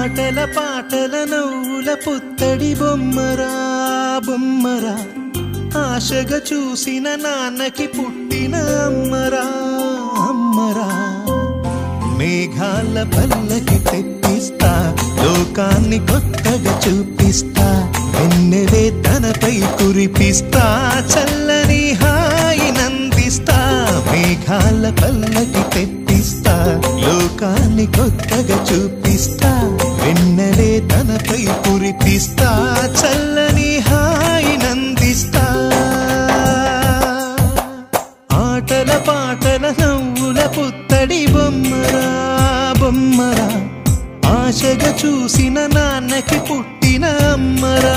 ఆటల పాటల నవ్వుల పుత్తడి బొమ్మరా బొమ్మరా ఆశగా చూసిన నాన్నకి పుట్టిన అమ్మరా అమ్మరా మేఘాల పల్లకి తెప్పిస్తా లోకాన్ని కొత్తగా చూపిస్తా వెన్నెలే తనపై కురిపిస్తా చల్లని హాయినందిస్తా మేఘాల పల్లకి తెప్పిస్తా లోకాన్ని కొత్తగా చూపిస్తా వెన్నెలే తనపై కురిపిస్తా చల్లని హాయినందిస్తా ఆటల పాటల నవ్వుల పుత్తడి బొమ్మరా బొమ్మరా ఆశగా చూసిన నాన్నకి పుట్టిన అమ్మరా